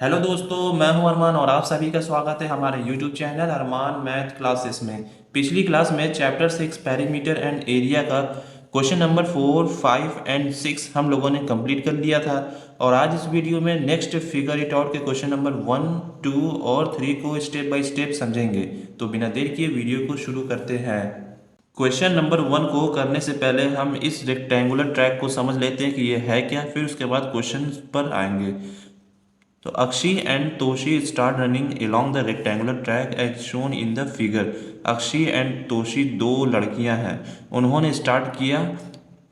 Hello दोस्तों, मैं हूं अरमान और आप सभी का स्वागत है हमारे यूट्यूब चैनल अरमान मैथ क्लासेस में। पिछली क्लास में चैप्टर 6 पेरीमीटर एंड एरिया का क्वेश्चन नंबर 4, 5 एंड 6 हम लोगों ने कंप्लीट कर लिया था। और आज इस वीडियो में नेक्स्ट फिगर इट आउट के क्वेश्चन नंबर 1, 2 और 3 को स्टेप बाय स्टेप समझेंगे। तो बिना देर किए वीडियो को शुरू करते हैं। क्वेश्चन नंबर 1 को करने से पहले हम इस रेक्टेंगुलर ट्रैक को समझ लेते हैं कि ये है क्या, फिर उसके बाद क्वेश्चन पर आएंगे। तो Akshi and Toshi start running along the rectangular track as shown in the figure. Akshi and Toshi दो लड़कियां हैं, उन्होंने स्टार्ट किया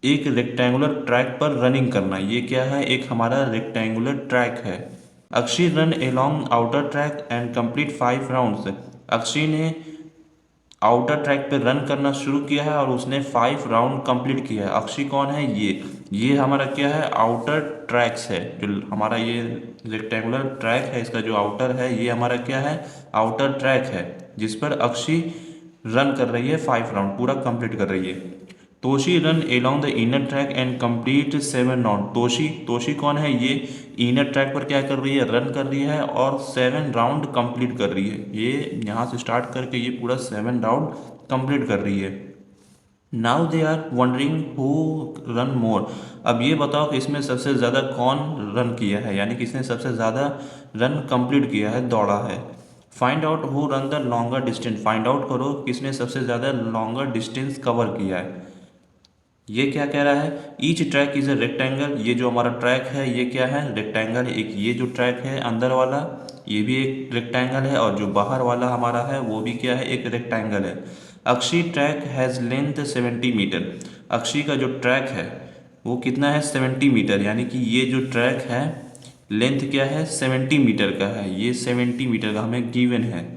एक रेक्टेंगुलर ट्रैक पर रनिंग करना। ये क्या है? एक हमारा रेक्टेंगुलर ट्रैक है। Akshi run along outer track and complete 5 rounds. Akshi ने आउटर ट्रैक पे रन करना शुरू किया है और उसने 5 राउंड कंप्लीट किया है। अक्षय कौन है? ये हमारा क्या है? आउटर ट्रैक्स है। जो हमारा ये रेक्टेंगुलर ट्रैक है, इसका जो आउटर है ये हमारा क्या है? आउटर ट्रैक है, जिस पर अक्षय रन कर रही है, 5 राउंड पूरा कंप्लीट कर रही है। Toshi run along the inner track and complete 7 round. Toshi Toshi कौन है? ये इनर ट्रैक पर क्या कर रही है? रन कर रही है और 7 राउंड कंप्लीट कर रही है। ये यहाँ से स्टार्ट करके ये पूरा 7 राउंड कंप्लीट कर रही है। Now they are wondering who run more. अब ये बताओ कि इसमें सबसे ज़्यादा कौन रन किया है, यानी कि इसने सबसे ज़्यादा रन कंप्लीट किया है, दौड़ा है। Find out who run the longer distance. Find out करो किसने सबसे ज़्यादा लॉन्गर डिस्टेंस कवर किया है। ये क्या कह रहा है? Each track is a rectangle. ये जो हमारा ट्रैक है ये क्या है? रेक्टेंगल। एक ये जो ट्रैक है अंदर वाला, ये भी एक रेक्टेंगल है, और जो बाहर वाला हमारा है वो भी क्या है? एक रेक्टेंगल है। अक्षी ट्रैक हैज़ लेंथ 70 मीटर। अक्षी का जो ट्रैक है वो कितना है? 70 मीटर। यानी कि ये जो ट्रैक है लेंथ क्या है? 70 मीटर का है। ये 70 मीटर का हमें गिवन है।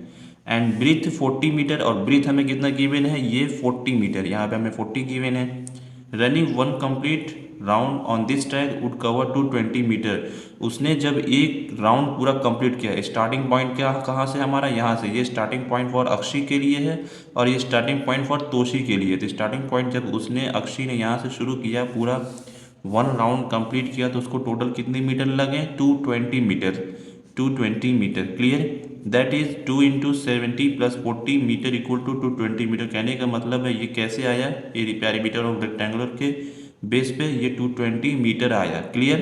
एंड ब्रीथ 40 मीटर, और ब्रीथ हमें कितना गिवन है? ये 40 मीटर। यहाँ पे हमें 40 गिवन है। Running 1 complete round on this track would cover to 20 metre. उसने जब एक राउंड पूरा कंप्लीट किया, स्टार्टिंग पॉइंट क्या कहाँ से हमारा? यहाँ से। ये स्टार्टिंग पॉइंट फॉर अक्षी के लिए है और ये स्टार्टिंग पॉइंट फॉर तोशी के लिए। तो स्टार्टिंग पॉइंट जब उसने अक्षी ने यहाँ से शुरू किया, पूरा 1 राउंड कंप्लीट किया, तो उसको टोटल कितने मीटर लगे? 220 metre. 220 metre. Clear? That is 2 into 70 plus 40 metre equal to 220 metre. कहने का मतलब है ये कैसे आया? ये पैरीमीटर ऑफ रेक्टेंगुलर के बेस पे ये 220 मीटर आया। Clear?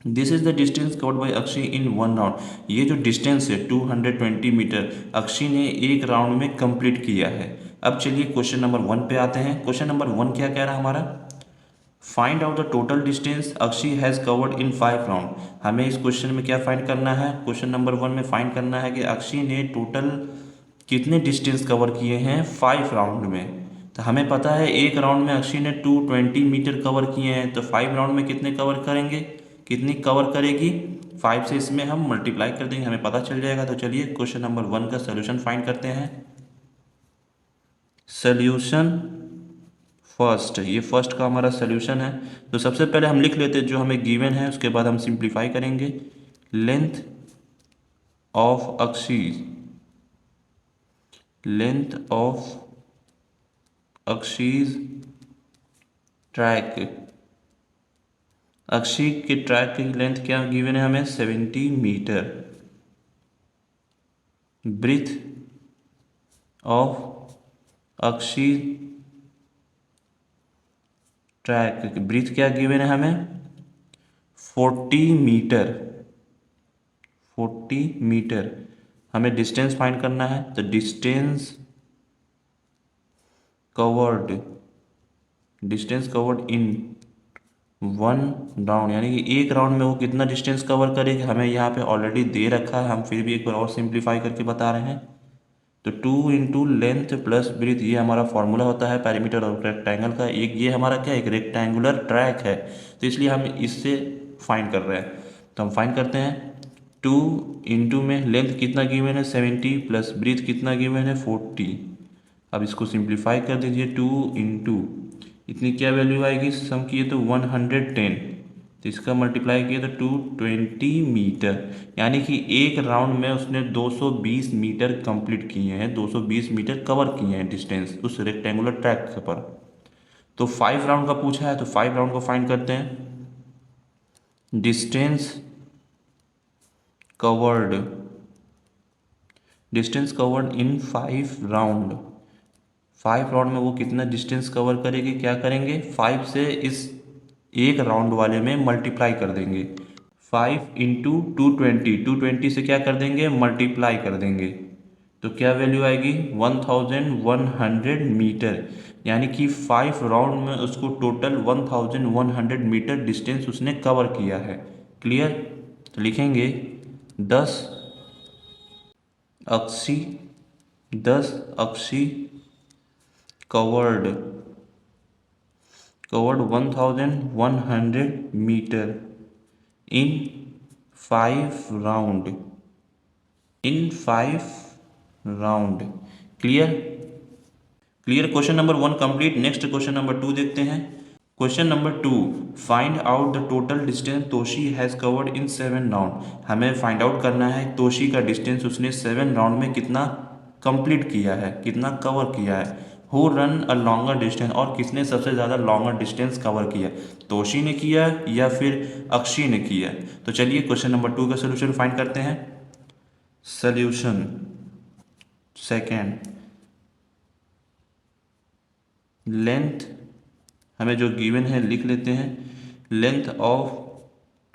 This is the distance covered by Akshi in 1 round. ये जो डिस्टेंस है 220 मीटर अक्षी ने एक राउंड में कंप्लीट किया है। अब चलिए क्वेश्चन नंबर 1 पे आते हैं। क्वेश्चन नंबर 1 क्या कह रहा है हमारा? Find out the total distance Akshi has covered in 5 round. हमें इस क्वेश्चन में क्या फाइंड करना है? क्वेश्चन नंबर 1 में फाइंड करना है कि अक्षी ने टोटल कितने डिस्टेंस कवर किए हैं 5 राउंड में। तो हमें पता है एक राउंड में अक्षी ने 220 मीटर कवर किए हैं, तो 5 राउंड में कितने कवर करेंगे? कितनी कवर करेगी? 5 से इसमें हम मल्टीप्लाई कर देंगे, हमें पता चल जाएगा। तो चलिए क्वेश्चन नंबर 1 का सोल्यूशन फाइंड करते हैं। सोल्यूशन फर्स्ट, ये फर्स्ट का हमारा सोल्यूशन है। तो सबसे पहले हम लिख लेते हैं जो हमें गिवन है, उसके बाद हम सिंप्लीफाई करेंगे। Length of Akshi's, length of Akshi's track. Akshi के ट्रैक की लेंथ क्या गिवन है हमें? 70 metre. Breadth of Akshi track, breadth क्या गिवन है हमें? 40 मीटर। 40 मीटर। हमें डिस्टेंस फाइंड करना है, तो distance covered, distance covered in 1 round, यानी कि एक राउंड में वो कितना डिस्टेंस कवर करेगी हमें यहाँ पे ऑलरेडी दे रखा है, हम फिर भी एक बार और सिंप्लीफाई करके बता रहे हैं। तो 2 इंटू लेंथ प्लस ब्रीथ, ये हमारा फॉर्मूला होता है पैरीमीटर और रेक्टेंगल का। एक ये हमारा क्या? एक रेक्टेंगुलर ट्रैक है, तो इसलिए हम इससे फाइंड कर रहे हैं। तो हम फाइंड करते हैं। 2 इंटू में लेंथ कितना गिवन है? 70 प्लस ब्रीथ कितना गिवन है? 40। अब इसको सिंप्लीफाई कर दीजिए। 2 इंटू इतनी क्या वैल्यू आएगी? सम किए तो 110, तो इसका मल्टीप्लाई किया तो 220 मीटर। यानी कि एक राउंड में उसने 220 मीटर कंप्लीट किए हैं, 220 मीटर कवर किए हैं डिस्टेंस उस रेक्टेंगुलर ट्रैक पर। तो 5 राउंड का पूछा है, तो 5 राउंड को फाइंड करते हैं। डिस्टेंस कवर्ड, डिस्टेंस कवर्ड इन 5 राउंड। 5 राउंड में वो कितना डिस्टेंस कवर करेगी, क्या करेंगे, 5 से इस एक राउंड वाले में मल्टीप्लाई कर देंगे। 5 इंटू 220, 220 से क्या कर देंगे, मल्टीप्लाई कर देंगे, तो क्या वैल्यू आएगी, 1100 मीटर। यानी कि 5 राउंड में उसको टोटल 1100 मीटर डिस्टेंस उसने कवर किया है। क्लियर। तो लिखेंगे 10 अक्षी, 10 अक्षी कवर्ड 1100 मीटर इन 5 राउंड, इन 5 round. Clear. Clear. Question number 1 complete. Next question number 2 देखते हैं। Question number 2, find out the total distance Toshi has covered in 7 round. हमें फाइंड आउट करना है तोशी का डिस्टेंस उसने 7 राउंड में कितना कंप्लीट किया है, कितना कवर किया है। Who run a longer distance, और किसने सबसे ज़्यादा लॉन्गर डिस्टेंस कवर किया, तोशी ने किया या फिर अक्षी ने किया। तो चलिए क्वेश्चन नंबर 2 का सोल्यूशन फाइंड करते हैं। सोल्यूशन सेकेंड, लेंथ हमें जो गिवन है लिख लेते हैं। लेंथ ऑफ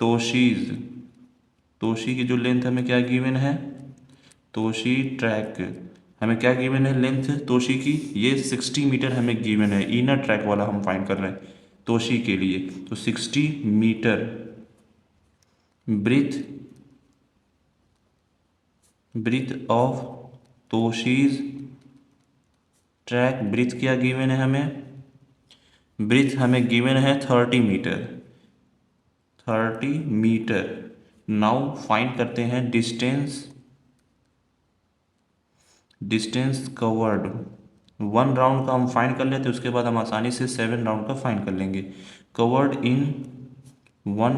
तोशीज, तोशी की जो लेंथ हमें क्या गिवन है, तोशी ट्रैक हमें क्या गिवन है, लेंथ तोशी की ये 60 मीटर हमें गिवन है। इनर ट्रैक वाला हम फाइंड कर रहे हैं तोशी के लिए, तो 60 metre. Breadth, breadth of Toshi's track, breadth क्या गिवन है हमें, ब्रीथ हमें गिवन है 30 मीटर, 30 मीटर। नाउ फाइंड करते हैं डिस्टेंस, डिस्टेंस कवर्ड। 1 राउंड का हम फाइंड कर लेते हैं, उसके बाद हम आसानी से 7 राउंड का फाइंड कर लेंगे। कवर्ड इन 1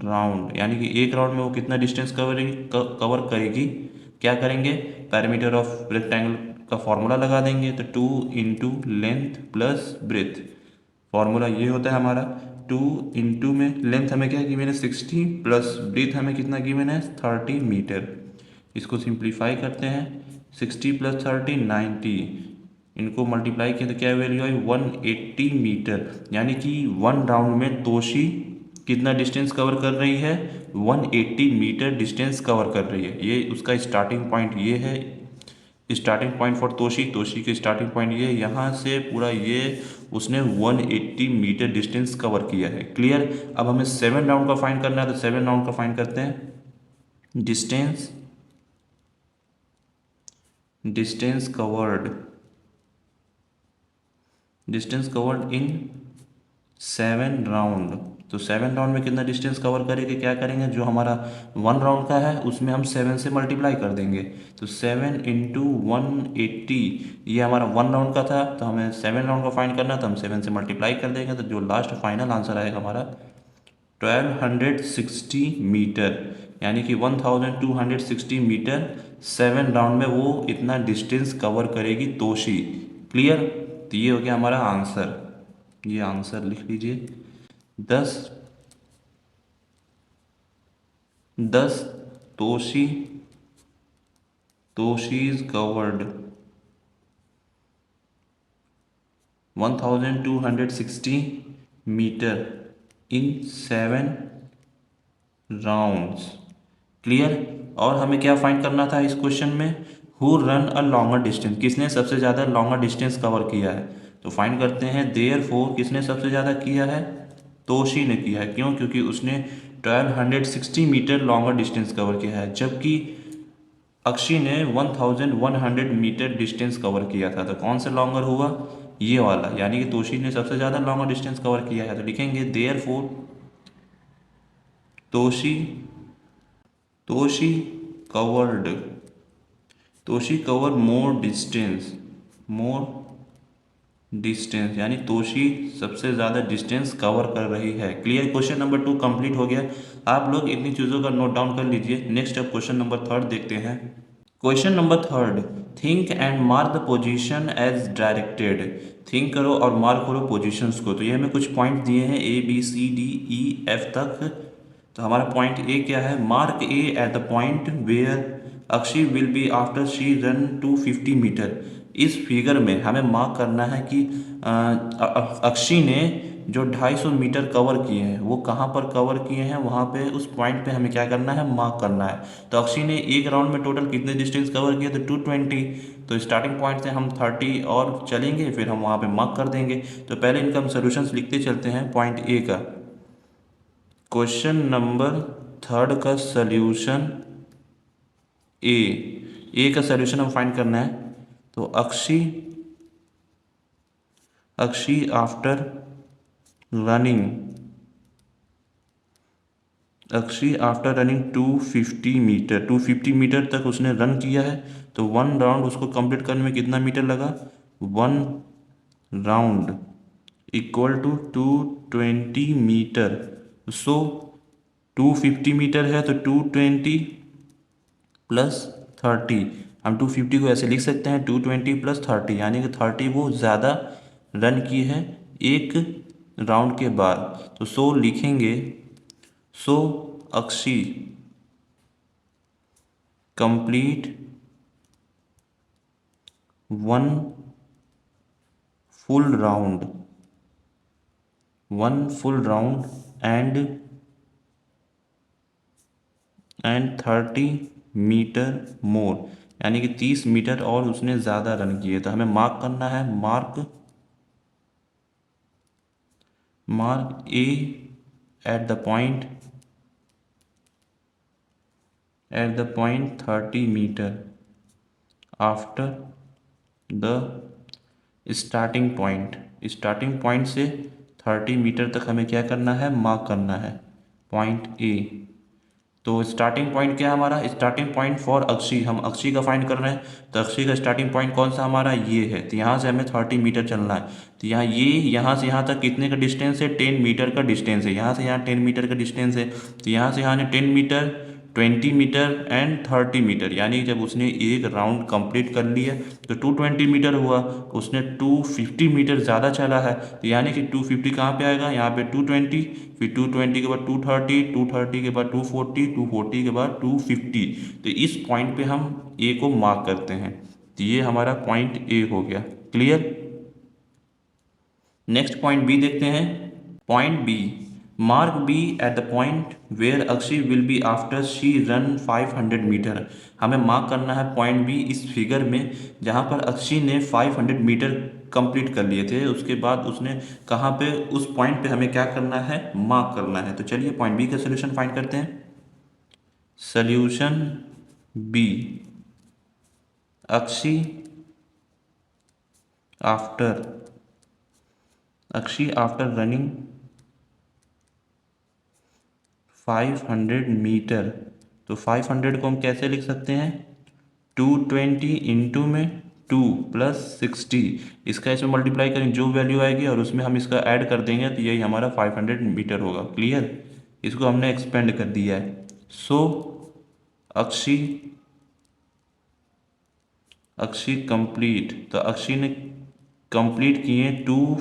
राउंड, यानी कि एक राउंड में वो कितना डिस्टेंस कवर करेगी। क्या करेंगे, पैरामीटर ऑफ रेक्टेंगल का फॉर्मूला लगा देंगे, तो 2 into length plus breadth. Formula ये होता है हमारा 2 इंटू में लेंथ हमें क्या गिवन है 60 प्लस ब्रीथ हमें कितना गिवन है 30 मीटर। इसको सिंप्लीफाई करते हैं, 60 प्लस 30 90, इनको मल्टीप्लाई किया तो क्या वैल्यू आई 180 मीटर। यानी कि 1 राउंड में तोशी कितना डिस्टेंस कवर कर रही है, 180 मीटर डिस्टेंस कवर कर रही है। ये उसका स्टार्टिंग पॉइंट ये है, starting point for Toshi, Toshi के स्टार्टिंग पॉइंट ये, यहाँ से पूरा ये उसने 180 मीटर डिस्टेंस कवर किया है। क्लियर। अब हमें 7 राउंड का फाइंड करना है, तो 7 राउंड का फाइंड करते हैं। Distance, distance covered, distance covered इन 7 राउंड। तो 7 राउंड में कितना डिस्टेंस कवर करेंगे, क्या करेंगे, जो हमारा 1 राउंड का है उसमें हम 7 से मल्टीप्लाई कर देंगे, तो 7 इंटू 180, ये हमारा 1 राउंड का था, तो हमें 7 राउंड का फाइंड करना, तो हम 7 से मल्टीप्लाई कर देंगे, तो जो लास्ट फाइनल आंसर आएगा हमारा 1260 मीटर। यानी कि 1260 मीटर 7 राउंड में वो इतना डिस्टेंस कवर करेगी तोशी। क्लियर। तो ये हो गया हमारा आंसर, ये आंसर लिख लीजिए। 10 तोशी, तोशीज कवर्ड 1260 मीटर इन 7 राउंड्स। क्लियर। और हमें क्या फाइंड करना था इस क्वेश्चन में, who run a longer distance, किसने सबसे ज़्यादा लॉन्गर डिस्टेंस कवर किया है। तो फाइंड करते हैं, देयरफॉर किसने सबसे ज़्यादा किया है, तोशी ने किया है। क्यों, क्योंकि उसने 1260 मीटर लॉन्गर डिस्टेंस कवर किया है, जबकि अक्षी ने 1100 मीटर डिस्टेंस कवर किया था। तो कौन सा लॉन्गर हुआ, ये वाला, यानी कि तोशी ने सबसे ज़्यादा लॉन्गर डिस्टेंस कवर किया है। तो लिखेंगे therefore Toshi, Toshi covered, Toshi cover more distance, more distance, यानी तोशी सबसे ज़्यादा डिस्टेंस कवर कर रही है। क्लियर। क्वेश्चन नंबर 2 कंप्लीट हो गया। आप लोग इतनी चीज़ों का नोट डाउन कर लीजिए। नेक्स्ट अब क्वेश्चन नंबर 3 देखते हैं। Question number 3, think and mark the position as directed. Think करो और मार्क करो पोजीशंस को। तो ये हमें कुछ पॉइंट दिए हैं A B C D E F तक, तो हमारा पॉइंट ए क्या है, mark A at the point where Akshi will be after she run 250 metre. इस फिगर में हमें मार्क करना है कि अक्षी ने जो 250 मीटर कवर किए हैं वो कहाँ पर कवर किए हैं, वहाँ पे उस पॉइंट पे हमें क्या करना है, मार्क करना है। तो अक्षी ने एक राउंड में टोटल कितने डिस्टेंस कवर किया, तो 220। तो स्टार्टिंग पॉइंट से हम 30 और चलेंगे, फिर हम वहाँ पे मार्क कर देंगे। तो पहले इनका हम सोल्यूशंस लिखते चलते हैं पॉइंट ए का। क्वेश्चन नंबर 3 का सल्यूशन ए का सल्यूशन हम फाइंड करना है। तो अक्षी आफ्टर रनिंग 250 मीटर तक उसने रन किया है। तो 1 राउंड उसको कंप्लीट करने में कितना मीटर लगा, 1 round equal to 220 metre. So 250 metre है तो 220 प्लस 30, हम 250 को ऐसे लिख सकते हैं 220 प्लस 30, यानी कि 30 वो ज़्यादा रन की है एक राउंड के बाद। तो सो लिखेंगे, so Akshi complete 1 full round and 30 metre more, यानी कि 30 मीटर और उसने ज़्यादा रन किए। तो हमें मार्क करना है, mark A at the point 30 metre after the starting point से 30 मीटर तक हमें क्या करना है, मार्क करना है पॉइंट ए। तो स्टार्टिंग पॉइंट क्या है हमारा, स्टार्टिंग पॉइंट फॉर अक्षी, हम अक्षी का फाइंड कर रहे हैं। तो अक्षी का स्टार्टिंग पॉइंट कौन सा हमारा, ये है। तो यहाँ से हमें 30 मीटर चलना है। तो यहाँ से यहाँ तक कितने का डिस्टेंस है, 10 मीटर का डिस्टेंस है। यहाँ से यहाँ 10 मीटर का डिस्टेंस है। तो यहाँ से यहाँ ने 10 मीटर, 20 मीटर एंड 30 मीटर, यानी जब उसने एक राउंड कंप्लीट कर लिया तो 220 मीटर हुआ। उसने 250 मीटर ज़्यादा चला है, तो यानी कि 250 कहाँ पे आएगा, यहाँ पे 220, फिर 220 के बाद 230, 230 के बाद 240, 240 के बाद 250। तो इस पॉइंट पे हम ए को मार्क करते हैं। तो ये हमारा पॉइंट ए हो गया। क्लियर। नेक्स्ट पॉइंट बी देखते हैं। Point B, mark B at the point where Akshi will be after she run 500 metre. हमें मार्क करना है पॉइंट बी इस फिगर में, जहाँ पर अक्षी ने 500 मीटर कंप्लीट कर लिए थे। उसके बाद उसने कहाँ पे, उस पॉइंट पे हमें क्या करना है, मार्क करना है। तो चलिए पॉइंट बी का सोल्यूशन फाइंड करते हैं। सोल्यूशन बी, अक्षी आफ्टर रनिंग 500 मीटर। तो 500 को हम कैसे लिख सकते हैं, 220 इंटू में 2 प्लस 60, इसका इसमें मल्टीप्लाई करें जो वैल्यू आएगी और उसमें हम इसका ऐड कर देंगे, तो यही हमारा 500 मीटर होगा। क्लियर। इसको हमने एक्सपेंड कर दिया है। सो अक्षी कंप्लीट, तो अक्षी ने कंप्लीट किए 2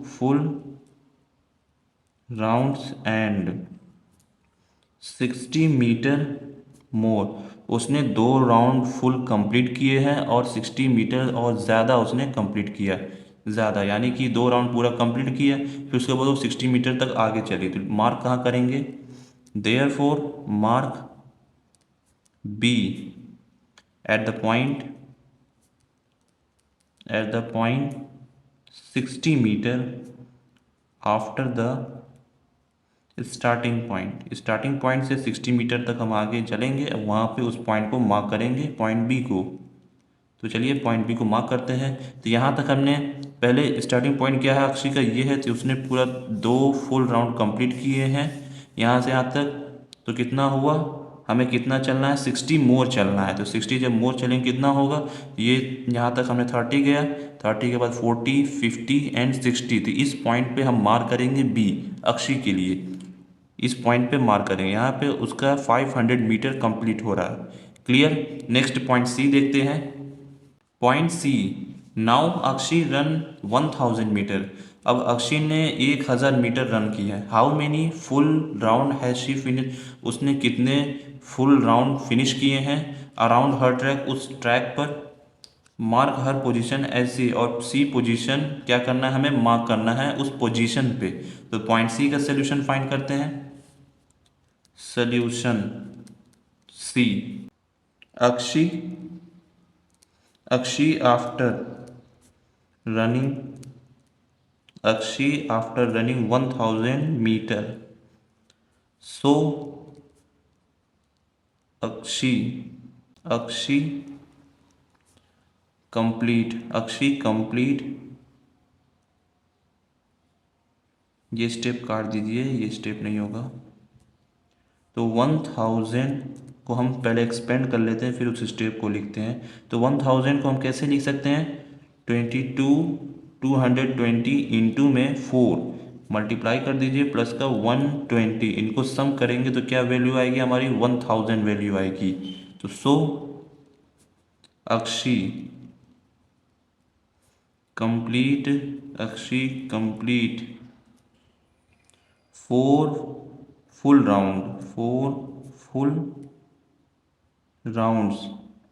full rounds and 60 metre more. उसने 2 राउंड फुल कंप्लीट किए हैं और 60 मीटर और ज़्यादा उसने कंप्लीट किया, ज़्यादा यानी कि 2 राउंड पूरा कंप्लीट किया, फिर उसके बाद वो 60 मीटर तक आगे चली। तो मार्क कहाँ करेंगे, therefore mark B at the point 60 metre after the starting point से 60 मीटर तक हम आगे चलेंगे, वहाँ पे उस पॉइंट को मार्क करेंगे, पॉइंट बी को। तो चलिए पॉइंट बी को मार्क करते हैं। तो यहाँ तक हमने पहले स्टार्टिंग पॉइंट क्या है अक्षी का, ये है। तो उसने पूरा 2 फुल राउंड कंप्लीट किए हैं यहाँ से यहाँ तक। तो कितना हुआ, हमें कितना चलना है, 60 मोर चलना है। तो 60 जब मोर चलेंगे कितना होगा, ये यहाँ तक हमने 30 गया, 30 के बाद 40, 50 एंड 60। तो इस पॉइंट पे हम मार्क करेंगे बी, अक्षी के लिए इस पॉइंट पे मार्क करेंगे। यहाँ पे उसका 500 मीटर कंप्लीट हो रहा है। क्लियर। नेक्स्ट पॉइंट सी देखते हैं। पॉइंट सी, नाउ अक्षी रन 1000 मीटर। अब अक्षी ने 1000 मीटर रन किया है। How many full round has she finish, उसने कितने फुल राउंड फिनिश किए हैं अराउंड हर ट्रैक, उस ट्रैक पर। मार्क हर पोजीशन एज सी, और सी पोजीशन क्या करना है, हमें मार्क करना है उस पोजीशन पे। तो पॉइंट सी का सोल्यूशन फाइंड करते हैं। सोल्यूशन सी, अक्षी अक्षी आफ्टर रनिंग अक्षी आफ्टर रनिंग 1000 मीटर, सो अक्षी अक्षी कंप्लीट, ये स्टेप काट दीजिए, ये स्टेप नहीं होगा। तो 1000 को हम पहले एक्सपेंड कर लेते हैं, फिर उस स्टेप को लिखते हैं। तो 1000 को हम कैसे लिख सकते हैं, 220 इंटू में 4 मल्टीप्लाई कर दीजिए, प्लस का 120, इनको सम करेंगे तो क्या वैल्यू आएगी हमारी, 1000 वैल्यू आएगी। तो so Akshi complete 4 full rounds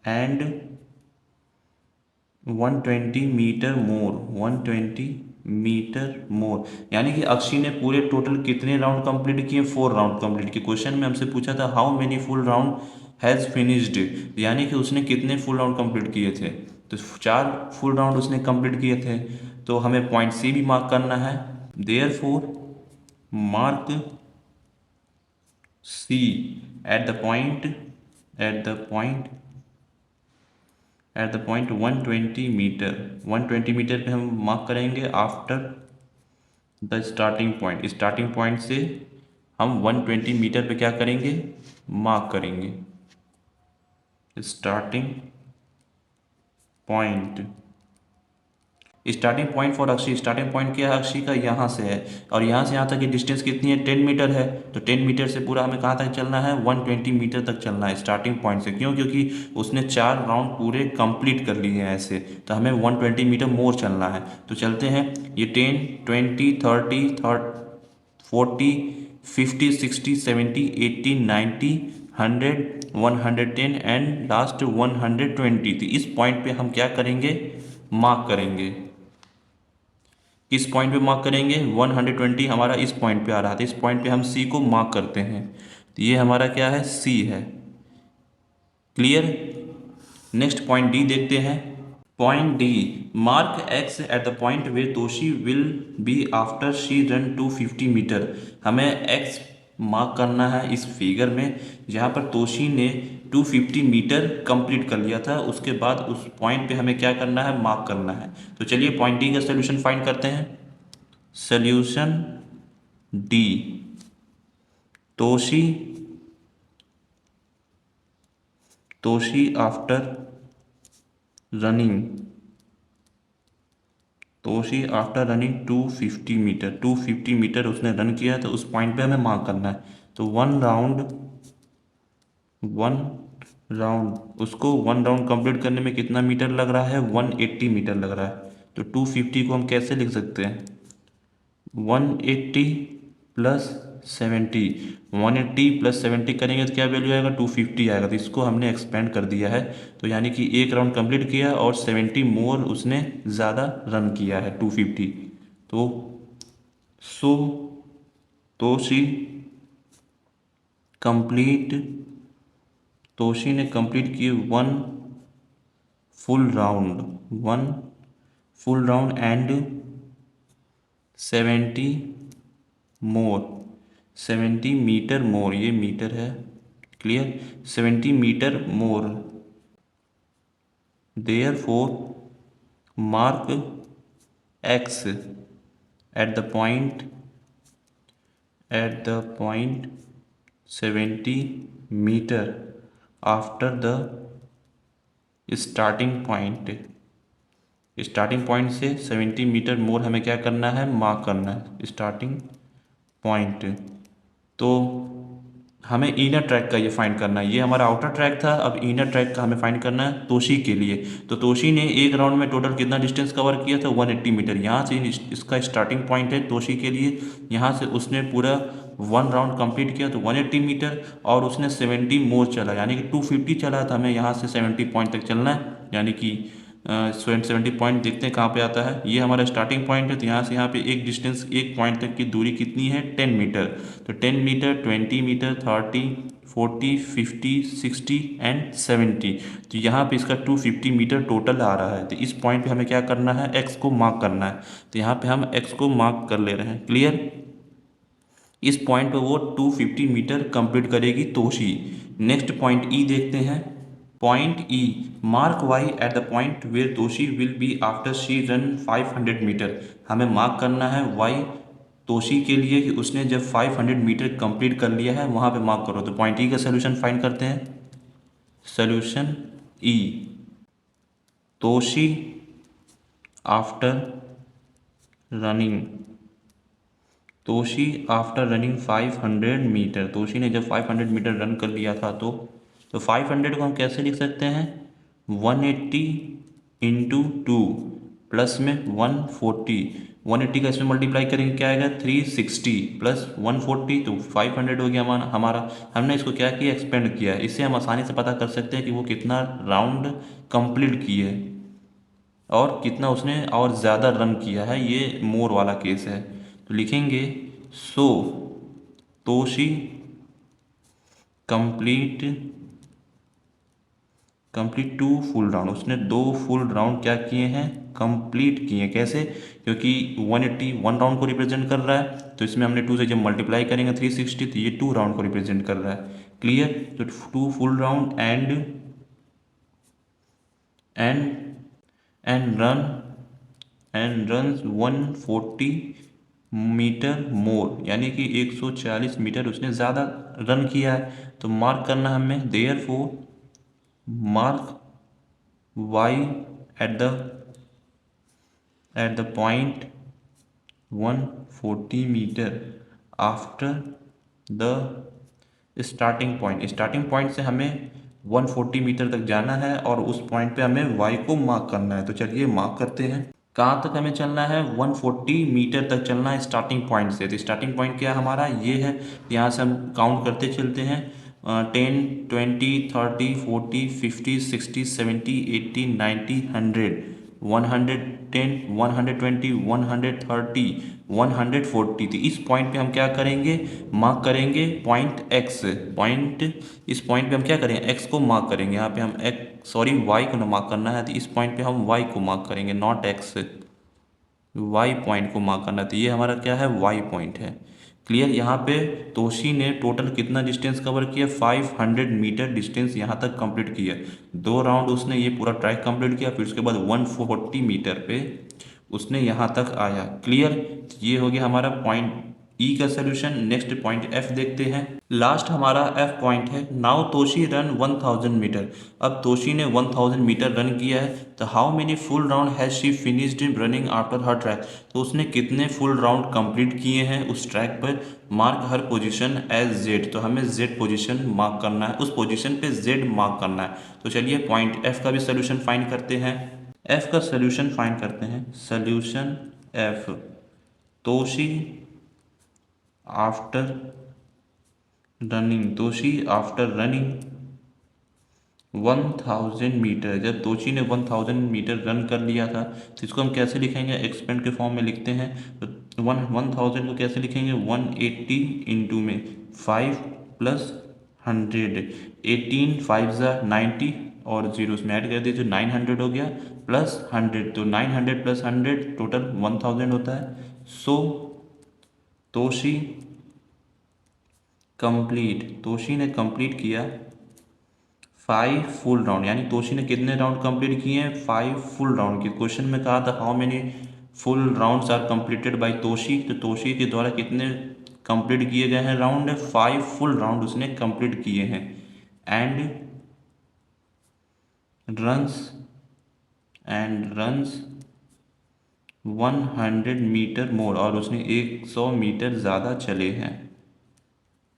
and 120 metre more, यानी कि अक्षी ने पूरे टोटल कितने राउंड कंप्लीट किए, 4 राउंड कंप्लीट किए। क्वेश्चन में हमसे पूछा था how many full round has finished, यानी कि उसने कितने फुल राउंड कंप्लीट किए थे। तो 4 फुल राउंड उसने कंप्लीट किए थे, तो हमें पॉइंट सी भी मार्क करना है। Therefore mark C at the point 120 metre, 120 metre पे हम मार्क करेंगे आफ्टर द स्टार्टिंग पॉइंट से हम 120 मीटर पे क्या करेंगे, मार्क करेंगे starting point for Akshi. Starting point क्या है अक्षी का, यहाँ से है, और यहाँ से यहाँ तक की डिस्टेंस कितनी है, 10 मीटर है। तो 10 मीटर से पूरा हमें कहाँ तक चलना है, 120 मीटर तक चलना है स्टार्टिंग पॉइंट से। क्यों, क्योंकि उसने 4 राउंड पूरे कंप्लीट कर लिए हैं ऐसे, तो हमें 120 मीटर मोर चलना है। तो चलते हैं, ये 10 20 30 40 50 60 70 80 90 100 110 एंड लास्ट 120। तो इस पॉइंट पे हम क्या करेंगे, मार्क करेंगे। किस पॉइंट पे मार्क करेंगे, 120 हमारा इस पॉइंट पे आ रहा था, इस पॉइंट पे हम सी को मार्क करते हैं। तो ये हमारा क्या है, सी है। क्लियर। नेक्स्ट पॉइंट डी देखते हैं। Point D, mark X at the point where Toshi will be after she run 250 metre. हमें एक्स मार्क करना है इस फिगर में जहाँ पर तोशी ने 250 मीटर कंप्लीट कर लिया था, उसके बाद उस पॉइंट पे हमें क्या करना है, मार्क करना है। तो चलिए पॉइंट डी का सोल्यूशन फाइंड करते हैं। Solution D, Toshi after running 250 metre, 250 metre उसने रन किया, तो उस पॉइंट पे हमें मार्क करना है। तो वन राउंड उसको 1 राउंड कंप्लीट करने में कितना मीटर लग रहा है, 180 मीटर लग रहा है। तो 250 को हम कैसे लिख सकते हैं, 180 प्लस 70, 180 प्लस 70 करेंगे तो क्या वैल्यू आएगा, 250 आएगा। तो इसको हमने एक्सपेंड कर दिया है, तो यानी कि 1 राउंड कंप्लीट किया और 70 मोर उसने ज़्यादा रन किया है 250। तो सो तोशी ने कंप्लीट किए 1 full round and 70 metre more, ये मीटर है, clear, 70 metre more. Therefore mark X at the point 70 metre after the starting point से 70 मीटर मोर हमें क्या करना है, मार्क करना है स्टार्टिंग पॉइंट। तो हमें इनर ट्रैक का ये फाइंड करना है। ये हमारा आउटर ट्रैक था, अब इनर ट्रैक का हमें फाइंड करना है तोशी के लिए। तो तोशी ने एक राउंड में टोटल कितना डिस्टेंस कवर किया था, 180 मीटर। यहाँ से इसका स्टार्टिंग पॉइंट है तोशी के लिए, यहाँ से उसने पूरा 1 राउंड कंप्लीट किया तो 180 मीटर, और उसने 70 मोर चला, यानी कि 250 चला था। हमें यहाँ से 70 पॉइंट तक चलना है, यानी कि 70 पॉइंट देखते हैं कहाँ पे आता है। ये हमारा स्टार्टिंग पॉइंट है, तो यहाँ से यहाँ पे एक डिस्टेंस, एक पॉइंट तक की दूरी कितनी है, 10 मीटर। तो 10 मीटर, 20 मीटर, 30, 40, 50, 60 एंड 70। तो यहाँ पे इसका 250 मीटर टोटल आ रहा है। तो इस पॉइंट पे हमें क्या करना है, एक्स को मार्क करना है। तो यहाँ पे हम एक्स को मार्क कर ले रहे हैं। क्लियर। इस पॉइंट पे वो 250 मीटर कंप्लीट करेगी तोशी। नेक्स्ट पॉइंट ई देखते हैं। Point E, mark Y at the point where Toshi will be after she run 500 metre. हमें मार्क करना है वाई तोशी के लिए कि उसने जब 500 मीटर कंप्लीट कर लिया है, वहाँ पे मार्क करो। तो पॉइंट ई का सोल्यूशन फाइंड करते हैं। सोल्यूशन ई, Toshi after running, Toshi after running 500 metre, Toshi ने जब 500 मीटर रन कर लिया था तो 500 को हम कैसे लिख सकते हैं, 180 इंटू 2 प्लस में 140, 180 का इसमें मल्टीप्लाई करेंगे क्या आएगा, 360 प्लस 140, तो 500 हो गया हमारा। हमने इसको क्या किया, एक्सपेंड किया। इससे हम आसानी से पता कर सकते हैं कि वो कितना राउंड कंप्लीट किए और कितना उसने और ज़्यादा रन किया है। ये मोर वाला केस है, तो लिखेंगे सो Toshi complete complete 2 full round, उसने 2 फुल राउंड क्या किए हैं, कंप्लीट किए। कैसे, क्योंकि 180 1 राउंड को रिप्रेजेंट कर रहा है, तो इसमें हमने 2 से जब मल्टीप्लाई करेंगे 360, तो ये 2 राउंड को रिप्रेजेंट कर रहा है। क्लियर। तो 2 full round and and run and run 140 metre more, यानी कि 140 मीटर उसने ज़्यादा रन किया है। तो मार्क करना हमें, therefore mark Y at the point 140 metre after the starting point. Starting point से हमें 140 मीटर तक जाना है और उस पॉइंट पे हमें वाई को मार्क करना है। तो चलिए मार्क करते हैं। कहाँ तक हमें चलना है, 140 मीटर तक चलना है स्टार्टिंग पॉइंट से। तो स्टार्टिंग पॉइंट क्या हमारा ये है, यहाँ से हम काउंट करते चलते हैं, 10, 20, 30, 40, 50, 60, 70, 80, 90, 100, 110, 120, 130, 140। तो इस पॉइंट पे हम क्या करेंगे, मार्क करेंगे पॉइंट एक्स। पॉइंट, इस पॉइंट पे हम क्या करेंगे, एक्स को मार्क करेंगे। यहाँ पे हम वाई को ना मार्क करना है, तो इस पॉइंट पे हम वाई को मार्क करेंगे, नॉट एक्स। वाई पॉइंट को मार्क करना, तो ये हमारा क्या है, वाई पॉइंट है। क्लियर। यहाँ पे तोशी ने टोटल कितना डिस्टेंस कवर किया, 500 मीटर डिस्टेंस यहाँ तक कंप्लीट किया। 2 राउंड उसने ये पूरा ट्रैक कंप्लीट किया, फिर उसके बाद 140 मीटर पे उसने यहाँ तक आया। क्लियर। ये हो गया हमारा पॉइंट ई का सोल्यूशन। नेक्स्ट पॉइंट एफ देखते हैं। लास्ट हमारा एफ पॉइंट है, नाउ तोशी रन 1000 मीटर। अब तोशी ने 1000 मीटर रन किया है, तो how many full round has she finished running after her track. तो उसने कितने फुल राउंड कंप्लीट किए हैं उस ट्रैक पर। मार्क हर पोजीशन एज जेड, तो हमें जेड पोजीशन मार्क करना है, उस पोजीशन पे जेड मार्क करना है। तो चलिए पॉइंट एफ का भी सोल्यूशन फाइंड करते हैं। एफ का सोल्यूशन फाइंड करते हैं। Solution F, Toshi after running, Toshi after running 1000 metre. जब तोशी ने 1000 मीटर रन कर लिया था, तो इसको हम कैसे लिखेंगे, एक्सपेंड के फॉर्म में लिखते हैं। तो 1000 को कैसे लिखेंगे, 180 इंटू में 5 प्लस 100, 18 5 ज़ा 90 और जीरो उसमें ऐड कर दीजिए, 900 हो गया प्लस 100, तो 900 प्लस 100 टोटल 1000 होता है। सो तोशी कंप्लीट, तोशी ने कंप्लीट किया 5 फुल राउंड, यानी तोशी ने कितने राउंड कंप्लीट किए हैं, 5 फुल राउंड। के क्वेश्चन में कहा था how many full rounds are completed by Toshi, तो तोशी के द्वारा कितने कंप्लीट किए गए हैं राउंड, 5 फुल राउंड उसने कंप्लीट किए हैं। Runs and runs 100 metre more, और उसने 100 मीटर ज़्यादा चले हैं।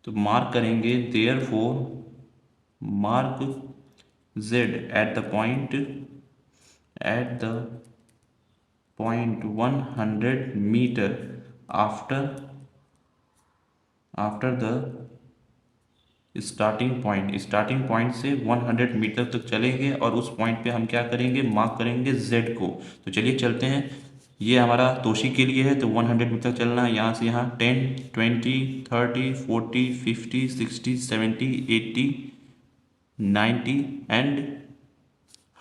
तो मार्क करेंगे therefore mark z at the point 100 meter after the starting point से 100 मीटर तक चलेंगे और उस पॉइंट पे हम क्या करेंगे, मार्क करेंगे z को। तो चलिए चलते हैं। ये हमारा तोशी के लिए है, तो 100 मीटर चलना है यहाँ से यहाँ। 10 20 30 40 50 60 70 80 90 एंड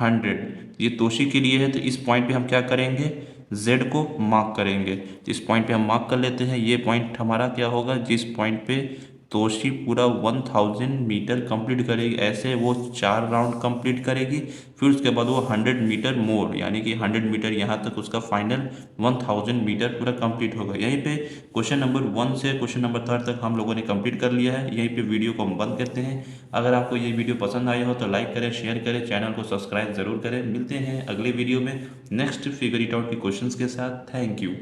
100। ये तोशी के लिए है, तो इस पॉइंट पे हम क्या करेंगे, z को मार्क करेंगे। तो इस पॉइंट पे हम मार्क कर लेते हैं। ये पॉइंट हमारा क्या होगा, जिस पॉइंट पे तोशी पूरा 1000 मीटर कंप्लीट करेगी, ऐसे वो 4 राउंड कंप्लीट करेगी। फिर उसके बाद वो 100 मीटर मोर, यानी कि 100 मीटर यहाँ तक उसका फाइनल 1000 मीटर पूरा कंप्लीट होगा। यहीं पे क्वेश्चन नंबर 1 से क्वेश्चन नंबर 3 तक हम लोगों ने कंप्लीट कर लिया है। यहीं पे वीडियो को हम बंद करते हैं। अगर आपको ये वीडियो पसंद आया हो तो लाइक करें, शेयर करें, चैनल को सब्सक्राइब ज़रूर करें। मिलते हैं अगले वीडियो में नेक्स्ट फिगर इट आउट के क्वेश्चंस के साथ। Thank you.